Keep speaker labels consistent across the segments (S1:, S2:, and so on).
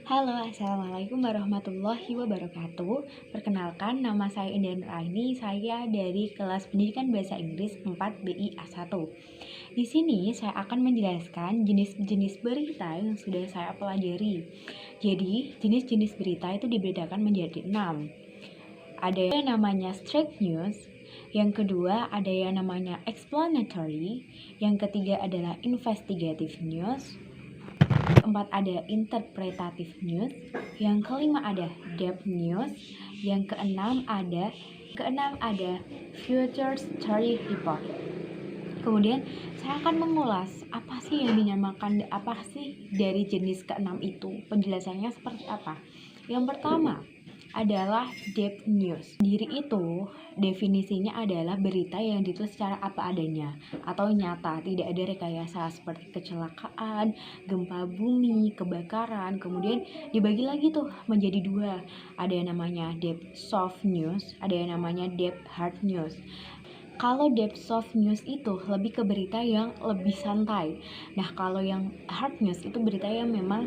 S1: Halo, Assalamualaikum warahmatullahi wabarakatuh. Perkenalkan, nama saya Indah Nuraini. Saya dari kelas Pendidikan Bahasa Inggris 4 BI A1. Di sini saya akan menjelaskan jenis-jenis berita yang sudah saya pelajari. Jadi, jenis-jenis berita itu dibedakan menjadi 6. Ada yang namanya straight news, yang kedua ada yang namanya explanatory, yang ketiga adalah investigative news, keempat ada interpretative news, yang kelima ada depth news, yang keenam ada future story report. Kemudian saya akan mengulas apa sih yang dinamakan, apa sih dari jenis keenam itu, penjelasannya seperti apa. Yang pertama adalah depth news. Diri itu definisinya adalah berita yang ditulis secara apa adanya atau nyata, tidak ada rekayasa seperti kecelakaan, gempa bumi, kebakaran. Kemudian dibagi lagi tuh menjadi dua. Ada yang namanya depth soft news, ada yang namanya depth hard news. Kalau depth soft news itu lebih ke berita yang lebih santai. Nah, kalau yang hard news itu berita yang memang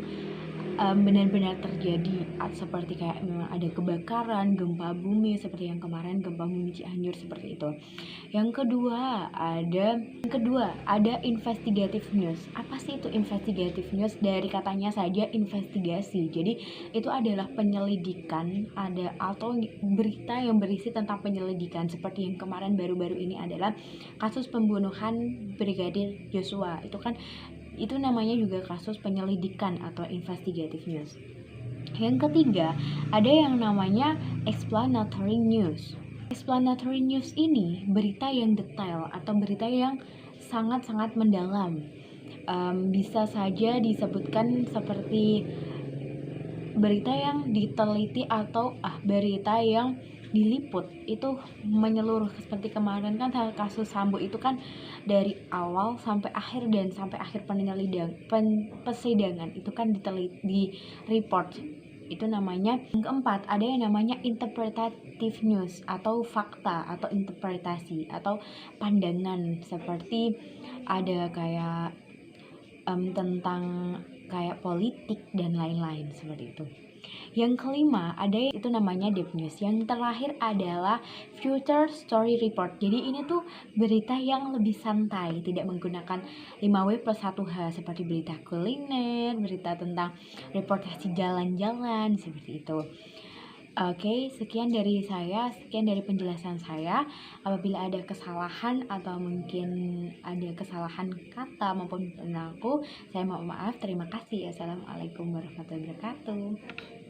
S1: benar-benar terjadi, seperti kayak memang ada kebakaran, gempa bumi seperti yang kemarin gempa bumi Cianjur seperti itu. Yang kedua ada investigative news. Apa sih itu investigative news? Dari katanya saja investigasi. Jadi itu adalah penyelidikan, atau berita yang berisi tentang penyelidikan, seperti yang kemarin baru-baru ini adalah kasus pembunuhan Brigadir Joshua. Itu namanya juga kasus penyelidikan atau investigative news. Yang ketiga, ada yang namanya explanatory news. Explanatory news ini berita yang detail atau berita yang sangat-sangat mendalam. Bisa saja disebutkan seperti berita yang diteliti atau berita yang diliput itu menyeluruh, seperti kemarin kan kasus Sambo itu kan dari awal sampai akhir dan sampai akhir persidangan itu kan diteliti, di report. Itu namanya. Yang keempat ada yang namanya interpretative news atau fakta atau interpretasi atau pandangan, seperti ada kayak tentang kayak politik dan lain-lain seperti itu. Yang kelima ada itu namanya depth news. Yang terakhir adalah future story report. Jadi ini tuh berita yang lebih santai, tidak menggunakan 5W+1H seperti berita kuliner, berita tentang reportasi jalan-jalan seperti itu. Oke, sekian dari penjelasan saya. Apabila ada kesalahan atau mungkin ada kesalahan kata maupun perilaku, saya mohon maaf. Terima kasih. Assalamualaikum warahmatullahi wabarakatuh.